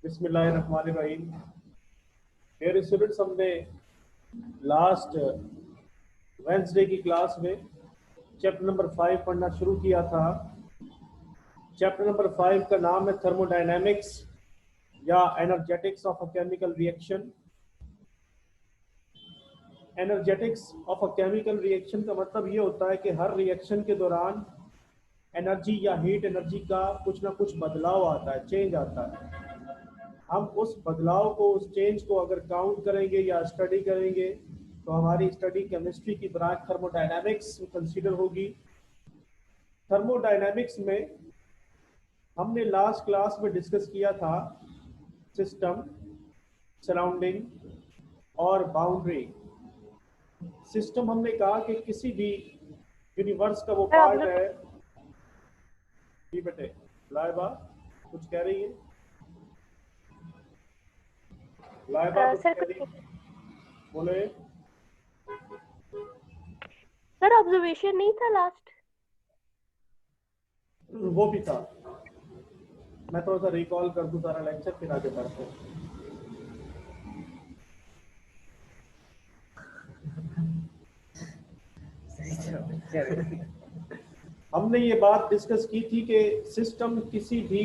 बिस्मिल्लाहिर्रहमानिर्रहीम। Dear students, हमने last Wednesday की क्लास में चैप्टर नंबर 5 पढ़ना शुरू किया था। चैप्टर नंबर 5 का नाम है थर्मोडायनेमिक्स या energetics of a chemical reaction. Energetics of a chemical reaction का मतलब ये होता है कि हर रिएक्शन के दौरान एनर्जी या हीट एनर्जी का कुछ ना कुछ बदलाव आता है, चेंज आता है। हम उस बदलाव को, उस चेंज को अगर काउंट करेंगे या स्टडी करेंगे तो हमारी स्टडी केमिस्ट्री की ब्रांच थर्मोडायनेमिक्स कंसीडर होगी। थर्मोडायनेमिक्स में हमने लास्ट क्लास में डिस्कस किया था सिस्टम, सराउंडिंग और बाउंड्री। सिस्टम हमने कहा कि किसी भी यूनिवर्स का वो पार्ट है। जी बेटे, लाइबा कुछ कह रही है? लाइबा कुछ कह रही है? बोले सर, ऑब्जर्वेशन नहीं था लास्ट? वो भी था। मैं थोड़ा सा रिकॉल कर दूं सारा लेक्चर, फिर आगे बढ़ते हैं। हमने ये बात डिस्कस की थी कि सिस्टम किसी भी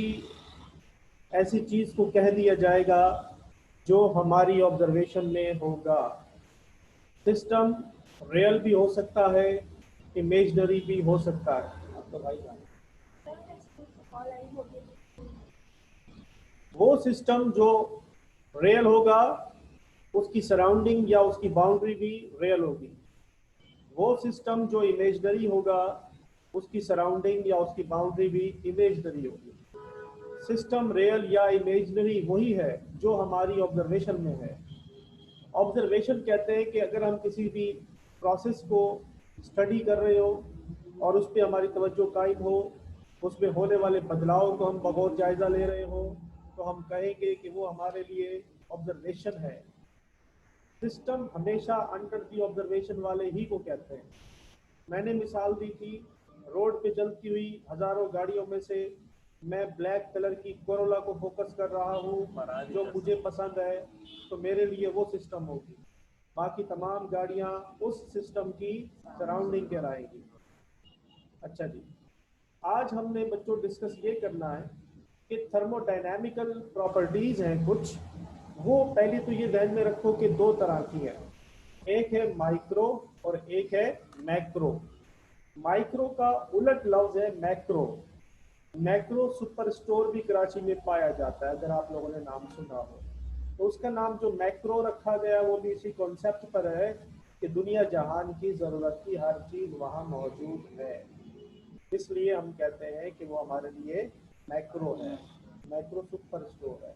ऐसी चीज को कह दिया जाएगा जो हमारी ऑब्जर्वेशन में होगा। सिस्टम रियल भी हो सकता है, इमेजिनरी भी हो सकता है। अब तो भाई वो सिस्टम जो रियल होगा उसकी सराउंडिंग या उसकी बाउंड्री भी रियल होगी। वो सिस्टम जो इमेजिनरी होगा उसकी सराउंडिंग या उसकी बाउंड्री भी इमेजिनरी होगी। सिस्टम रियल या इमेजिनरी वही है जो हमारी ऑब्जर्वेशन में है। ऑब्जर्वेशन कहते हैं कि अगर हम किसी भी प्रोसेस को स्टडी कर रहे हो और उस पर हमारी तवज्जो कायम हो, उसमें होने वाले बदलाव को हम बगौर जायज़ा ले रहे हो, तो हम कहेंगे कि वो हमारे लिए ऑब्जर्वेशन है। सिस्टम हमेशा अंडर दी ऑब्जर्वेशन वाले ही को कहते हैं। मैंने मिसाल दी थी, रोड पे चलती हुई हजारों गाड़ियों में से मैं ब्लैक कलर की कोरोला को फोकस कर रहा हूँ जो मुझे पसंद है, तो मेरे लिए वो सिस्टम होगी। बाकी तमाम गाड़ियाँ उस सिस्टम की सराउंडिंग कहलाएंगी। अच्छा जी, आज हमने बच्चों डिस्कस ये करना है कि थर्मोडायनामिकल प्रॉपर्टीज हैं कुछ, वो पहले तो ये ध्यान में रखो कि दो तरह की है। एक है माइक्रो और एक है मैक्रो। माइक्रो का उलट लफ्ज है मैक्रो। मैक्रो सुपर स्टोर भी कराची में पाया जाता है, अगर आप लोगों ने नाम सुना हो। तो उसका नाम जो मैक्रो रखा गया वो भी इसी कॉन्सेप्ट पर है कि दुनिया जहान की ज़रूरत की हर चीज़ वहाँ मौजूद है, इसलिए हम कहते हैं कि वो हमारे लिए मैक्रो है, मैक्रो सुपर स्टोर है।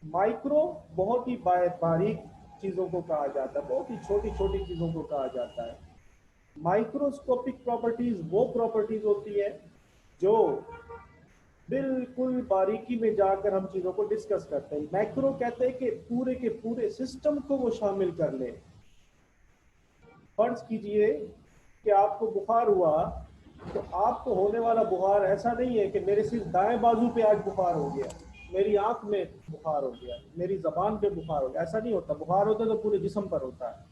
माइक्रो बहुत ही बारीक चीज़ों को कहा जाता है, बहुत ही छोटी छोटी चीज़ों को कहा जाता है। माइक्रोस्कोपिक प्रॉपर्टीज वो प्रॉपर्टीज होती है जो बिल्कुल बारीकी में जाकर हम चीज़ों को डिस्कस करते हैं। मैक्रो कहते हैं कि पूरे के पूरे सिस्टम को वो शामिल कर ले। फर्ज कीजिए कि आपको बुखार हुआ, तो आपको होने वाला बुखार ऐसा नहीं है कि मेरे सिर्फ दाएं बाजू पे आज बुखार हो गया, मेरी आंख में बुखार हो गया, मेरी जबान पे बुखार हो गया। ऐसा नहीं होता। बुखार होता है तो पूरे जिस्म पर होता है।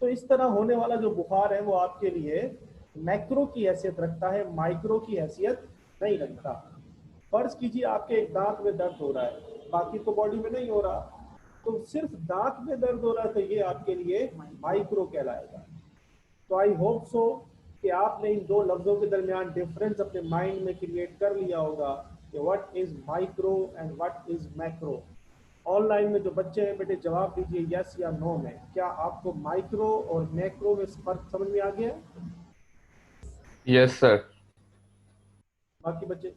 तो इस तरह होने वाला जो बुखार है वो आपके लिए मैक्रो की हैसियत रखता है, माइक्रो की हैसियत नहीं रखता। फर्ज कीजिए आपके एक दांत में दर्द हो रहा है, बाकी तो बॉडी में नहीं हो रहा, तो सिर्फ दांत में दर्द हो रहा है, तो ये आपके लिए माइक्रो कहलाएगा। तो आई होप सो कि आपने इन दो लफ्जों के दरमियान डिफरेंस अपने माइंड में क्रिएट कर लिया होगा कि what is micro and what is macro. Online में जो बच्चे हैं बेटे, जवाब दीजिए यस या नो में। क्या आपको माइक्रो और मैक्रो में फर्क समझ में आ गया? Yes sir. बाकी बच्चे?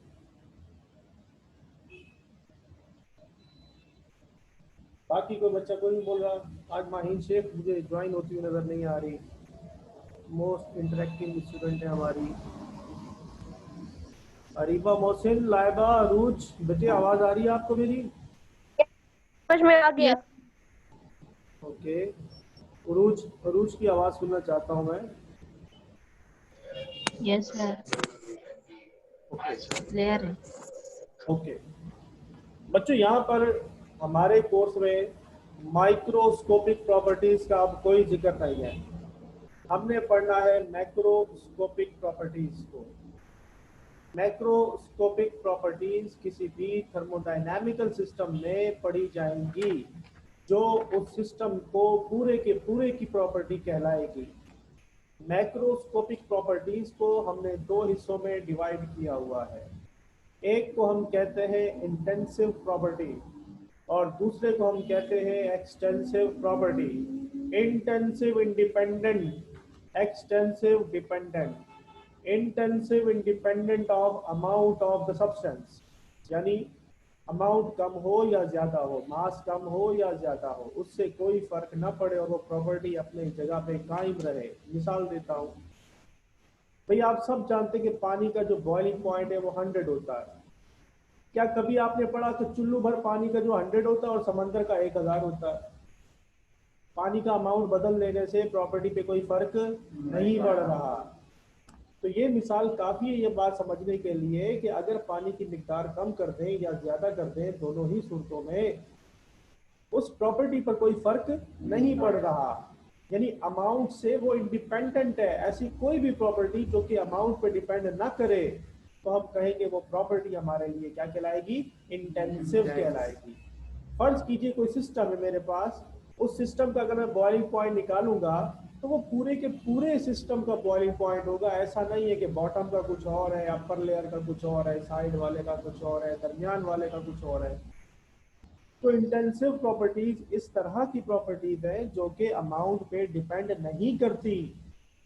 बाकी कोई बच्चा कोई नहीं बोल रहा। आज माहीन शेख मुझे ज्वाइन होती हुई नजर नहीं आ रही। मोस्ट इंटरेक्टिव स्टूडेंट है हमारी। अरीबा, मोहसिन, लाइबा, अरूज, बेटे आवाज आ रही है आपको मेरी? समझ में आ गया। ओके, अरूज, अरूज की आवाज सुनना चाहता हूं मैं। Yes sir. क्लियर है। ओके बच्चों, यहाँ पर हमारे कोर्स में माइक्रोस्कोपिक प्रॉपर्टीज का अब कोई जिक्र नहीं है। हमने पढ़ना है मैक्रोस्कोपिक प्रॉपर्टीज को। मैक्रोस्कोपिक प्रॉपर्टीज किसी भी थर्मोडायनामिकल सिस्टम में पढ़ी जाएंगी जो उस सिस्टम को पूरे के पूरे की प्रॉपर्टी कहलाएगी। मैक्रोस्कोपिक प्रॉपर्टीज को हमने दो हिस्सों में डिवाइड किया हुआ है। एक को हम कहते हैं इंटेंसिव प्रॉपर्टी और दूसरे को हम कहते हैं extensive property. Intensive independent, extensive dependent. Intensive independent of amount of the substance, यानी अमाउंट कम हो या ज्यादा हो, मास कम हो या ज्यादा हो, उससे कोई फर्क ना पड़े और वो प्रॉपर्टी अपने जगह पे कायम रहे। मिसाल देता हूँ, भाई आप सब जानते हैं कि पानी का जो बॉइलिंग पॉइंट है वो 100 होता है। क्या कभी आपने पढ़ा कि चुल्लू भर पानी का जो 100 होता है और समंदर का 1000 होता है? पानी का अमाउंट बदल देने से प्रॉपर्टी पे कोई फर्क नहीं पड़ रहा। तो ये मिसाल काफी है ये बात समझने के लिए कि अगर पानी की मिकदार कम कर दें या ज्यादा कर दें, दोनों ही सूरतों में उस प्रॉपर्टी पर कोई फर्क नहीं पड़ रहा, यानी अमाउंट से वो इंडिपेंडेंट है। ऐसी कोई भी प्रॉपर्टी जो कि अमाउंट पर डिपेंड ना करे तो हम कहेंगे वो प्रॉपर्टी हमारे लिए क्या कहलाएगी? इंटेंसिव कहलाएगी। फर्ज कीजिए कोई सिस्टम है मेरे पास, उस सिस्टम का अगर मैं बॉइलिंग पॉइंट निकालूंगा तो वो पूरे के पूरे सिस्टम का बॉइलिंग पॉइंट होगा। ऐसा नहीं है कि बॉटम का कुछ और है, अपर लेयर का कुछ और है, साइड वाले का कुछ और है, दरमियान वाले का कुछ और है। तो इंटेंसिव प्रॉपर्टीज इस तरह की प्रॉपर्टीज है जो कि अमाउंट पे डिपेंड नहीं करती,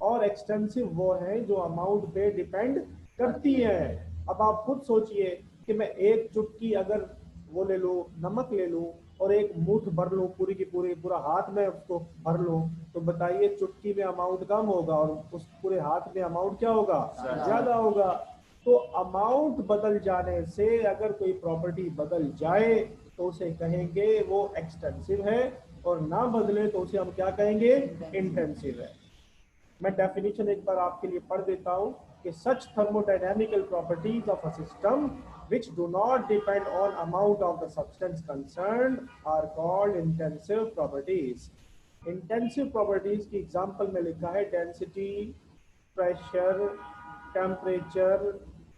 और एक्सटेंसिव वो है जो अमाउंट पे डिपेंड करती है। अब आप खुद सोचिए कि मैं एक चुटकी अगर वो ले लूं, नमक ले लूं और एक मुट्ठ भर लूं, पूरी की पूरी पूरा हाथ में उसको भर लूं, तो बताइए चुटकी में अमाउंट कम होगा और उस पूरे हाथ में अमाउंट क्या होगा? ज्यादा होगा। तो अमाउंट बदल जाने से अगर कोई प्रॉपर्टी बदल जाए तो उसे कहेंगे वो एक्सटेंसिव है, और ना बदले तो उसे हम क्या कहेंगे? इंटेंसिव है। मैं डेफिनेशन एक बार आपके लिए पढ़ देता हूं कि सच thermodynamical properties of a system which do not depend on amount of the substance concerned are called intensive properties. Intensive properties की एग्जांपल में लिखा है density, pressure, temperature,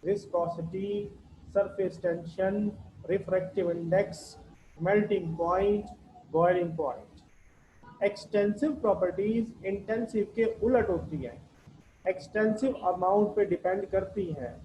viscosity, surface tension, refractive index, melting point, boiling point. Extensive properties intensive के उलट होती हैं, extensive amount पे depend करती हैं।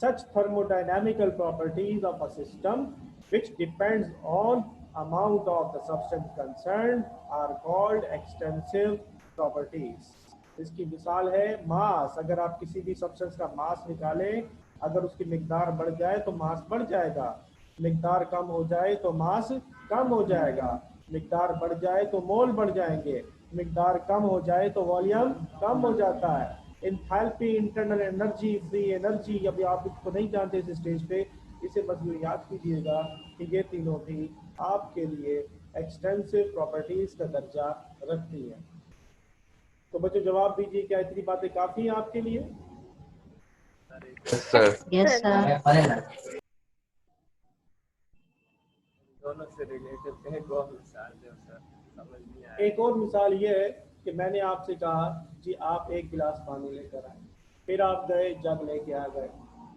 Such thermodynamical properties of a system which depends on amount of the substance concerned are called extensive properties. इसकी मिसाल है मास। अगर आप किसी भी सब्सटेंस का मास निकालें, अगर उसकी मिकदार बढ़ जाए तो मास बढ़ जाएगा, मिकदार कम हो जाए तो मास कम हो जाएगा, मिकदार बढ़ जाए तो मोल बढ़ जाएंगे, मिकदार कम हो जाए तो वॉल्यूम कम हो जाता है। Enthalpy, internal energy, free energy, अभी आप इसको नहीं जानते इस स्टेज पे, इसे बस ये याद कीजिएगा कि ये तीनों भी आपके लिए एक्सटेंसिव प्रॉपर्टीज का दर्जा रखती हैं। तो बच्चों जवाब दीजिए, क्या इतनी बातें काफी हैं आपके लिए? Yes sir. दोनों से रिलेटेड एक और मिसाल दो सर, समझ नहीं आया। एक और मिसाल ये है कि मैंने आपसे कहा जी आप एक गिलास पानी लेकर आए, फिर आप गए जग लेके आ गए,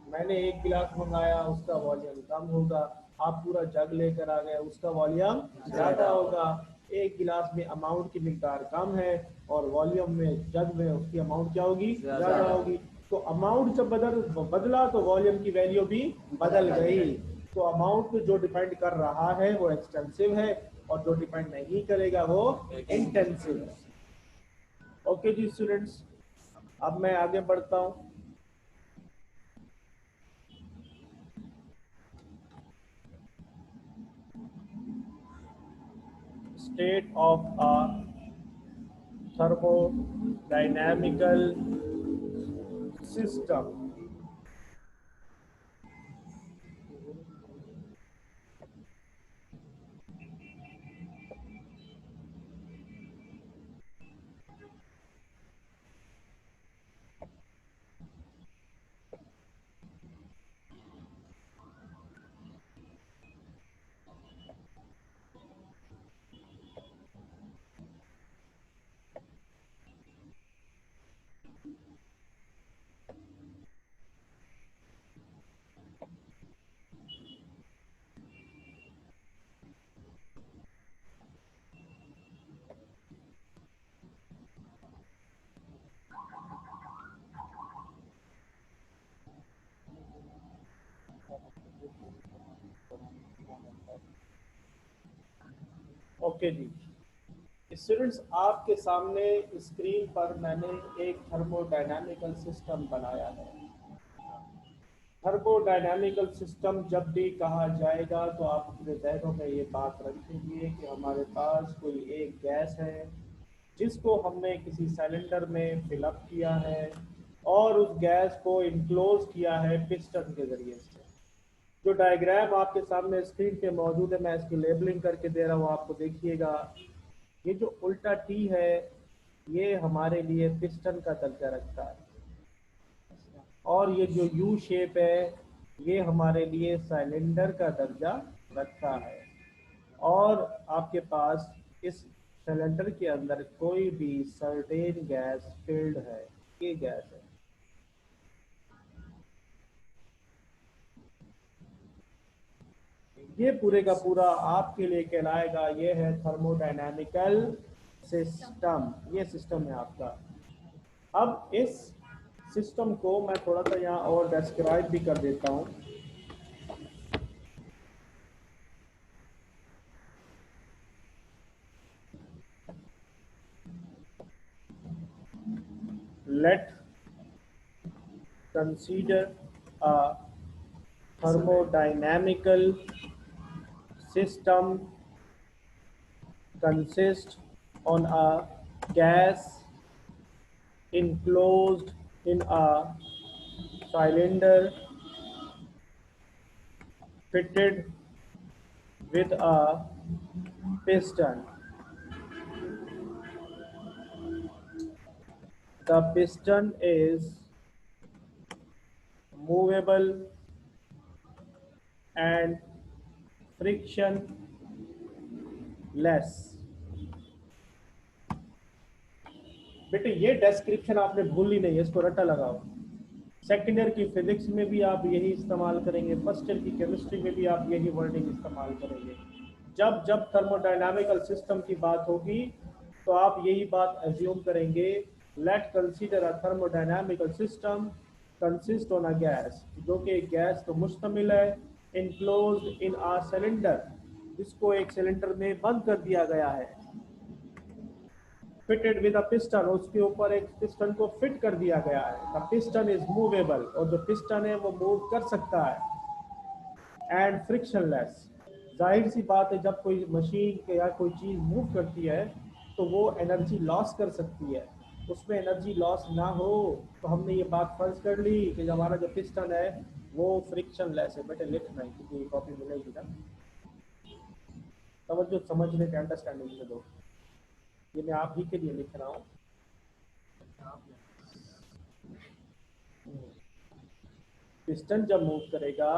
मैंने एक गिलास मंगाया उसका वॉल्यूम कम होगा, आप पूरा जग लेकर आ गए उसका वॉल्यूम ज्यादा होगा। एक गिलास में अमाउंट की मिकदार कम है और वॉल्यूम में जग में उसकी अमाउंट क्या होगी? ज्यादा होगी। तो अमाउंट जब बदला तो वॉल्यूम की वैल्यू भी बदल गई। तो अमाउंट जो डिपेंड कर रहा है वो एक्सटेंसिव है और जो डिपेंड नहीं करेगा वो इंटेंसिव है। ओके जी स्टूडेंट्स, अब मैं आगे बढ़ता हूं। State of a thermodynamical system. Okay जी स्टूडेंट्स, आपके सामने स्क्रीन पर मैंने एक थर्मोडायनामिकल सिस्टम बनाया है। थर्मोडायनामिकल सिस्टम जब भी कहा जाएगा तो आप अपने जहनों में ये बात रखेंगे कि हमारे पास कोई एक गैस है जिसको हमने किसी सिलेंडर में फिलअप किया है और उस गैस को इनक्लोज किया है पिस्टन के जरिए से। जो डायग्राम आपके सामने स्क्रीन पे मौजूद है, मैं इसकी लेबलिंग करके दे रहा हूँ, आपको देखिएगा। ये जो उल्टा टी है ये हमारे लिए पिस्टन का दर्जा रखता है और ये जो यू शेप है ये हमारे लिए सिलेंडर का दर्जा रखता है। और आपके पास इस सिलेंडर के अंदर कोई भी सर्टेन गैस फिल्ड है, ये गैस है। ये पूरे का पूरा आपके लिए कहलाएगा, ये है थर्मोडायनामिकल सिस्टम, ये सिस्टम है आपका। अब इस सिस्टम को मैं थोड़ा सा यहाँ और डिस्क्राइब भी कर देता हूँ। Let's consider a thermodynamical system consists on a gas enclosed in a cylinder fitted with a piston. The piston is movable and frictionless. बेटे ये डिस्क्रिप्शन आपने भूलनी नहीं है, इसको रट्टा लगाओ। सेकेंड ईयर की फिजिक्स में भी आप यही इस्तेमाल करेंगे, फर्स्ट ईयर की केमिस्ट्री में भी आप यही वर्डिंग इस्तेमाल करेंगे। जब जब थर्मोडायनामिकल सिस्टम की बात होगी तो आप यही बात एज्यूम करेंगे, let consider a thermodynamical system consist on a gas, जो कि एक गैस तो मुश्तमिल है, इनक्लोज्ड इन अ सिलेंडर, जिसको एक सिलेंडर में बंद कर दिया गया है, फिटेड विद अ पिस्टन, उसके ऊपर एक पिस्टन को फिट कर दिया गया है। द पिस्टन इज मूवेबल, और जो पिस्टन है वो मूव कर सकता है, एंड फ्रिक्शनलेस। जाहिर सी बात है, जब कोई मशीन या कोई चीज़ मूव करती है तो वो एनर्जी लॉस कर सकती है, उसमें एनर्जी लॉस ना हो तो हमने ये बात फर्ज कर ली कि हमारा जो पिस्टन है वो फ्रिक्शनलेस है। बेटे लिखना है क्योंकि कॉपी मिलेगी ना, समझो, समझने के अंडरस्टैंडिंग से दो, ये मैं आप ही के लिए लिख रहा हूँ। पिस्टन जब मूव करेगा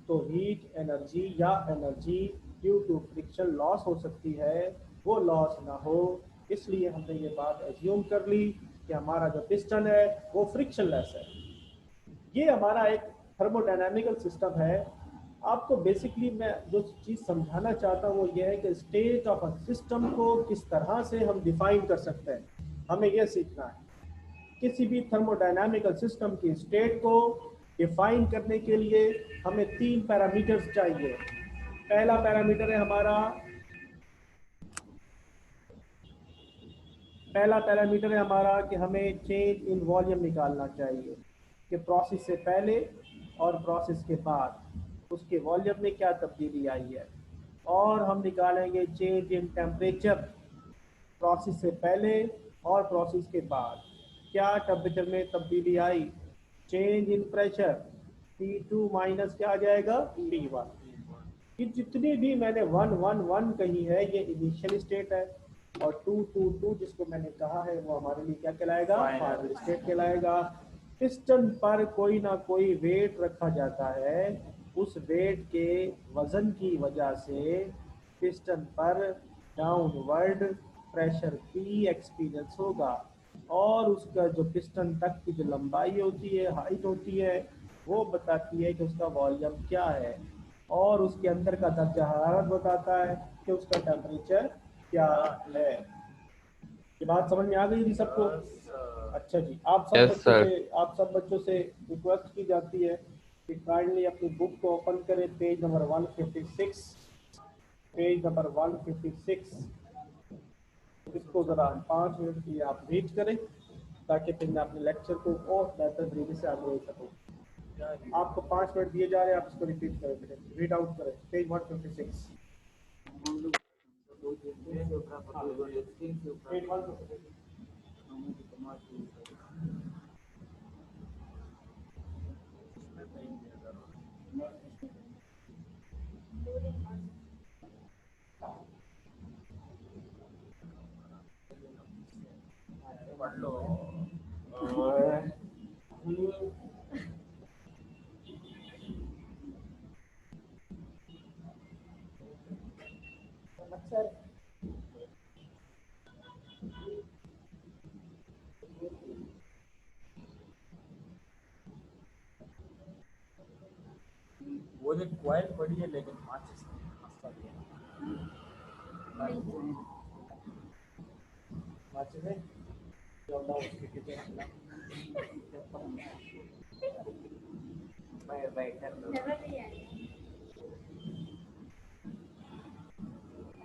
तो हीट एनर्जी या energy due to friction loss हो सकती है, वो लॉस ना हो, इसलिए हमने ये बात एज्यूम कर ली कि हमारा जो पिस्टन है वो फ्रिक्शनलेस है। ये हमारा एक थर्मोडायनामिकल सिस्टम है। आपको बेसिकली मैं जो चीज़ समझाना चाहता हूँ वो ये है कि स्टेट ऑफ अ सिस्टम को किस तरह से हम डिफाइन कर सकते हैं, हमें यह सीखना है। किसी भी थर्मोडायनामिकल सिस्टम की स्टेट को डिफाइन करने के लिए हमें 3 पैरामीटर्स चाहिए। पहला पैरामीटर है हमारा कि हमें चेंज इन वॉल्यूम निकालना चाहिए, कि प्रोसेस से पहले और प्रोसेस के बाद उसके वॉल्यूम में क्या तब्दीली आई है। और हम निकालेंगे चेंज इन टेम्परेचर, प्रोसेस से पहले और प्रोसेस के बाद क्या टेम्परेचर में तब्दीली आई। Change in pressure, T2 minus क्या आ जाएगा, T1। ये जितनी भी मैंने 1 1 1 कही है ये इनिशियल स्टेट है, और 2 2 2 जिसको मैंने कहा है वो हमारे लिए क्या कहलाएगा, फाइनल स्टेट कहलाएगा। पिस्टन पर कोई ना कोई वेट रखा जाता है, उस वेट के वजन की वजह से पिस्टन पर डाउनवर्ड प्रेशर P एक्सपीरियंस होगा, और उसका जो पिस्टन तक की जो लंबाई होती है, हाइट होती है, वो बताती है कि उसका वॉल्यूम क्या है, और उसके अंदर का दर्जा हरारत बताता है कि उसका टेम्परेचर क्या है। ये बात समझ में आ गई जी सबको? अच्छा जी, आप सब बच्चों से रिक्वेस्ट की जाती है काइंडली अपनी बुक को ओपन करें, पेज नंबर 156, पेज नंबर 156। इसको ज़रा 5 मिनट के लिए आप रीड करें ताकि फिर मैं अपने लेक्चर को और बेहतर तरीके से आगे ले सकूँ। आपको 5 मिनट दिए जा रहे हैं, आप इसको रिपीट करें, रीड आउट करें पेज 156। पेज 156। पढ़ लो। वो जो क्वाइल पड़ी है लेकिन माचिस माचिस है जो अल्लाह उसके किचन मैं बैठा तो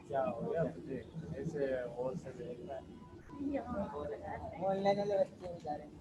क्या हो गया तुझे ऐसे और से देख रहा है ऑनलाइन वाले बच्चे बता रहे हैं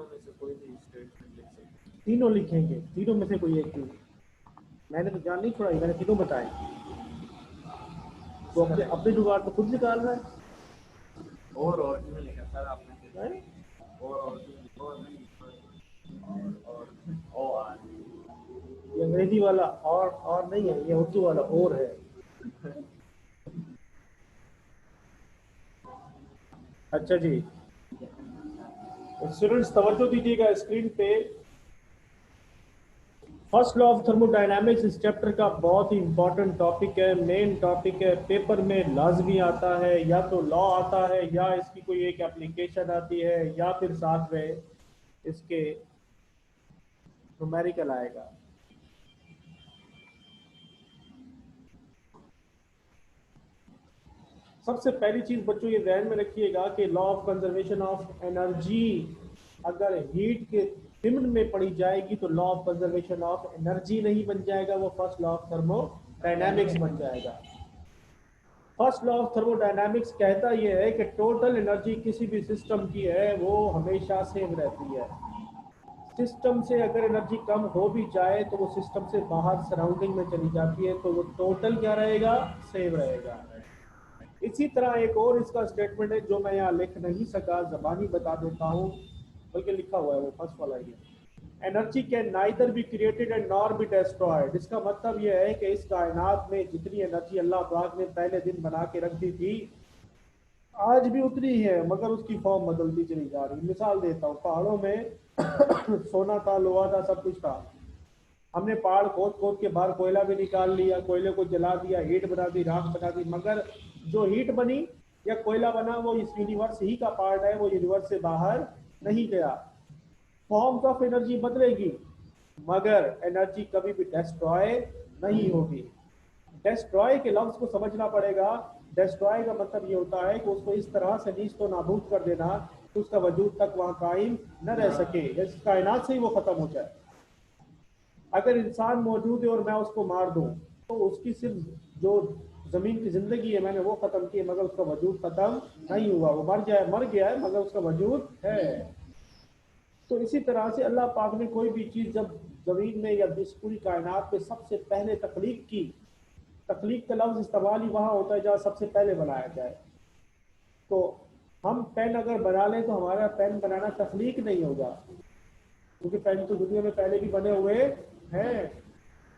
तीनों में से कोई भी स्टेटमेंट लिख सकते हैं। तीनों लिखेंगे, तीनों में से कोई एक चीज। मैंने तो जान नहीं छोड़ाई, मैंने तीनों बताए। तो अपने अपने जुगाड़ तो खुद निकाल रहा है। और क्यों लिखा सर आपने? हैं? और ये अंग्रेजी वाला और नहीं है, ये उर्दू वाला और है। अच्छा जी, स्टूडेंट्स तवज्जो दीजिएगा स्क्रीन पे। फर्स्ट लॉ ऑफ थर्मोडायनामिक्स इस चैप्टर का बहुत ही इंपॉर्टेंट टॉपिक है, मेन टॉपिक है। पेपर में लाजमी आता है, या तो लॉ आता है या इसकी कोई एक एप्लीकेशन आती है, या फिर साथ में इसके न्यूमेरिकल आएगा। सबसे पहली चीज बच्चों ये ध्यान में रखिएगा कि law of conservation of energy अगर हीट के टिम्ड में पड़ी जाएगी तो law of conservation of energy नहीं बन जाएगा, वो फर्स्ट लॉ ऑफ थर्मोडायनामिक्स बन जाएगा। फर्स्ट लॉ ऑफ थर्मोडायनामिक्स कहता यह है कि टोटल एनर्जी किसी भी सिस्टम की है वो हमेशा सेम रहती है। सिस्टम से अगर एनर्जी कम हो भी जाए तो वो सिस्टम से बाहर सराउंडिंग में चली जाती है, तो वो टोटल क्या रहेगा? सेम रहेगा। इसी तरह एक और इसका स्टेटमेंट है जो मैं यहाँ लिख नहीं सका, ज़बानी बता देता हूँ, बल्कि लिखा हुआ है वो फर्स्ट वाला ही। Energy can neither be created and nor be destroyed. इसका मतलब यह है कि इस कायनात में जितनी एनर्जी अल्लाह पाक ने पहले दिन बना के रख दी थी आज भी उतनी है, मगर उसकी फॉर्म बदलती चली जा रही। मिसाल देता हूँ, पहाड़ों में सोना था, लोहा था, सब कुछ था। हमने पहाड़ खोद खोद के बाहर कोयला भी निकाल लिया, कोयले को जला दिया, हीट बना दी, राख बना दी, मगर जो हीट बनी या कोयला बना वो इस यूनिवर्स ही का पार्ट है, वो यूनिवर्स से बाहर नहीं गया। फॉर्म्स ऑफ एनर्जी बदलेगी मगर एनर्जी कभी भी डिस्ट्रॉय नहीं होगी। डिस्ट्रॉय के लफ्ज को समझना पड़ेगा। डिस्ट्रॉय का मतलब ये होता है कि उसको इस तरह से नीच तो नाबूद कर देना कि उसका वजूद तक वहां कायम न रह सके, जैसे कायनात से ही वो खत्म हो जाए। अगर इंसान मौजूद है और मैं उसको मार दूं तो उसकी सिर्फ जो जमीन की जिंदगी है मैंने वो खत्म की है, मगर उसका वजूद खत्म नहीं हुआ। वो मर गया है मगर उसका वजूद है। तो इसी तरह से अल्लाह पाक ने कोई भी चीज जब जमीन में या इस पूरी कायनात में सबसे पहले तख्लीक की, तख्लीक का लफ्ज इस्तेमाल ही वहां होता है जहाँ सबसे पहले बनाया जाए। तो हम पेन अगर बना लें तो हमारा पेन बनाना तख्लीक नहीं होगा, क्योंकि पेन तो दुनिया में पहले भी बने हुए हैं।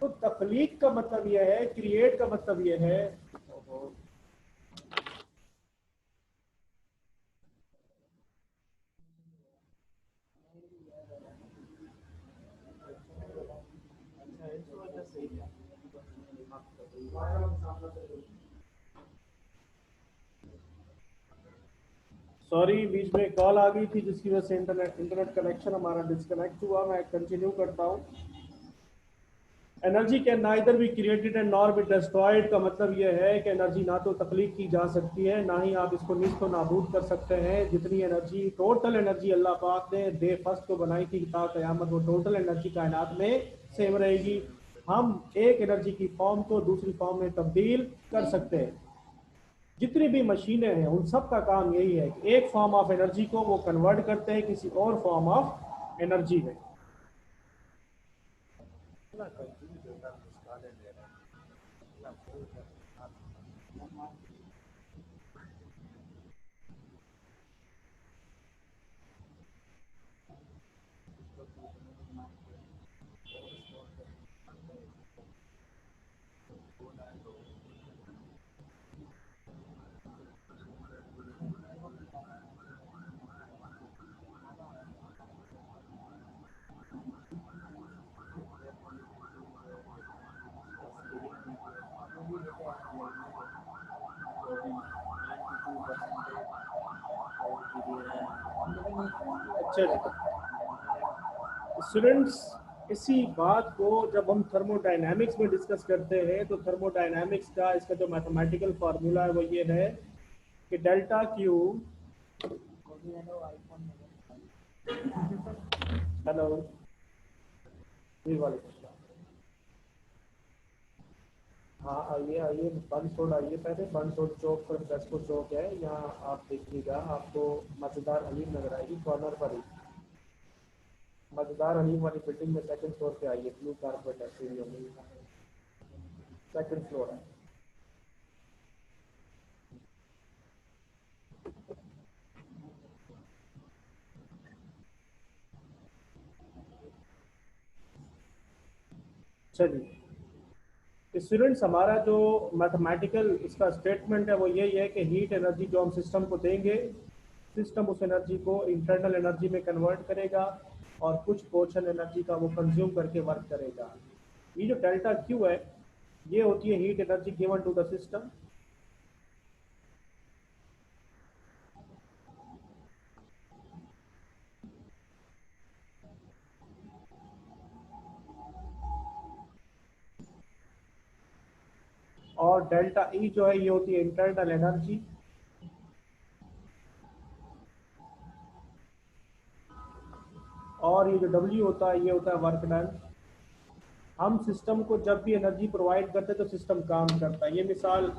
तो तख्लीक का मतलब यह है, क्रिएट का मतलब यह है। सॉरी, बीच में कॉल आ गई थी जिसकी वजह से इंटरनेट कनेक्शन हमारा डिस्कनेक्ट हुआ। मैं कंटिन्यू करता हूँ। Energy can neither be created and nor be destroyed का मतलब यह है कि एनर्जी ना तो तख्लीक की जा सकती है, ना ही आप इसको नीच तो नाबूद कर सकते हैं। जितनी एनर्जी, टोटल एनर्जी अल्लाह पाक ने डे फर्स्ट को बनाई थी ता क़यामत, वो टोटल एनर्जी कायनात में सेम रहेगी। हम एक एनर्जी की फॉर्म को दूसरी फॉर्म में तब्दील कर सकते हैं। जितनी भी मशीनें हैं उन सब का काम यही है कि एक फॉर्म ऑफ एनर्जी को वो कन्वर्ट करते हैं किसी और फॉर्म ऑफ एनर्जी में। स्टूडेंट्स, इसी बात को जब हम थर्मोडायनामिक्स में डिस्कस करते हैं तो थर्मोडायनामिक्स का इसका जो मैथमेटिकल फार्मूला है वो ये है कि डेल्टा क्यू, हेलो, हाँ आइए आइए, बंद छोड़ आइए, पहले बंद छोड़ चौक पर दसको चौक है, यहाँ आप देखिएगा, आपको मजेदार हलीम नजर आएगी कॉर्नर पर ही। मजेदार अली वाली बिल्डिंग में सेकंड फ्लोर पे आइए, ब्लू कारपेट है सीढ़ियों में, सेकंड फ्लोर है। चलिए स्टूडेंट्स, हमारा जो मैथमेटिकल इसका स्टेटमेंट है वो यही है कि हीट एनर्जी जो हम सिस्टम को देंगे, सिस्टम उस एनर्जी को इंटरनल एनर्जी में कन्वर्ट करेगा और कुछ पोर्शन एनर्जी का वो कंज्यूम करके वर्क करेगा। ये जो डेल्टा क्यू है ये होती है heat energy given to the system. और डेल्टा ई जो है ये होती है इंटरनल एनर्जी। और ये जो डब्ल्यू होता है ये होता है वर्क डन। हम सिस्टम को जब भी एनर्जी प्रोवाइड करते हैं तो सिस्टम काम करता है। ये मिसाल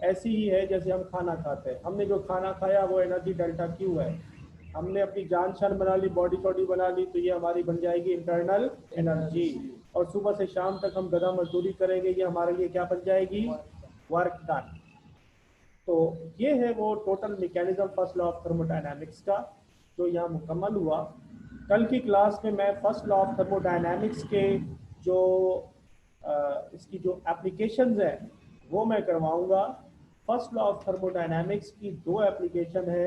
ऐसी ही है जैसे हम खाना खाते हैं, हमने जो खाना खाया वो एनर्जी डेल्टा क्यू है। हमने अपनी जान शान बना ली, बॉडी चौड़ी बना ली, तो ये हमारी बन जाएगी इंटरनल एनर्जी। और सुबह से शाम तक हम गधा मजदूरी करेंगे, ये हमारे लिए क्या बन जाएगी, वर्क डन। तो ये है वो total mechanism first law of thermodynamics का जो यहाँ मुकम्मल हुआ। कल की क्लास में मैं फर्स्ट लॉ ऑफ थर्मोडायनामिक्स के जो इसकी जो एप्लीकेशंस है वो मैं करवाऊंगा। फर्स्ट लॉ ऑफ थर्मोडायनामिक्स की दो एप्लीकेशन है,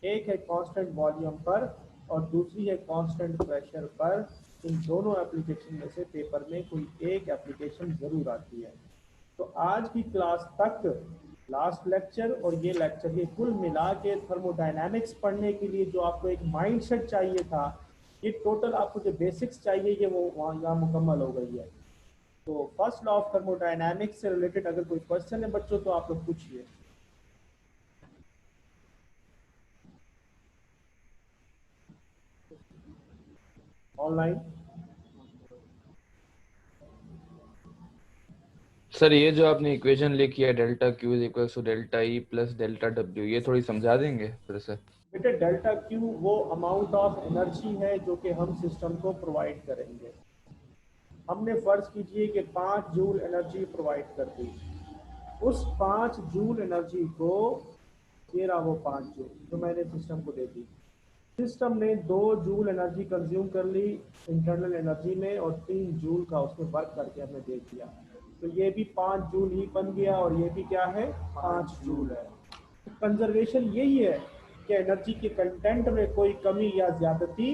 एक है कांस्टेंट वॉल्यूम पर और दूसरी है कांस्टेंट प्रेशर पर। इन दोनों एप्लीकेशन में से पेपर में कोई एक एप्लीकेशन जरूर आती है। तो आज की क्लास तक लास्ट लेक्चर और ये लेक्चर, ये कुल मिला के थर्मोडायनामिक्स पढ़ने के लिए जो आपको एक माइंडसेट चाहिए था, ये टोटल आपको जो बेसिक्स चाहिए ये वो वहाँ यहाँ मुकम्मल हो गई है। तो फर्स्ट लॉ ऑफ थर्मोडायनामिक्स से रिलेटेड अगर कोई क्वेश्चन है बच्चों तो आप लोग पूछिए ऑनलाइन। सर ये जो आपने इक्वेशन लिखी है delta Q is equal to delta E plus delta W, ये थोड़ी समझा देंगे फिर से? बेटे डेल्टा क्यू वो अमाउंट ऑफ एनर्जी है जो कि हम सिस्टम को प्रोवाइड करेंगे। हमने फर्ज कीजिए कि 5 जूल एनर्जी प्रोवाइड कर दी, उस 5 जूल एनर्जी को, ये रहा वो 5 जूल जो मैंने सिस्टम को दे दी। सिस्टम ने 2 जूल एनर्जी कंज्यूम कर ली इंटरनल एनर्जी में और 3 जूल का उसमें वर्क करके हमें दे दिया। तो ये भी 5 जूल ही बन गया और ये भी क्या है, 5 जूल है। कंजर्वेशन यही है कि एनर्जी के कंटेंट में कोई कमी या ज्यादती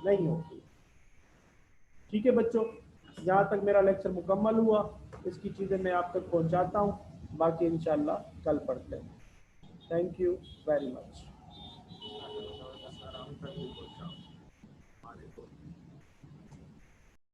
नहीं होती। ठीक है बच्चों, यहाँ तक मेरा लेक्चर मुकम्मल हुआ। इसकी चीज़ें मैं आप तक पहुँचाता हूँ, बाकी इंशाल्लाह कल पढ़ते हैं। Thank you very much.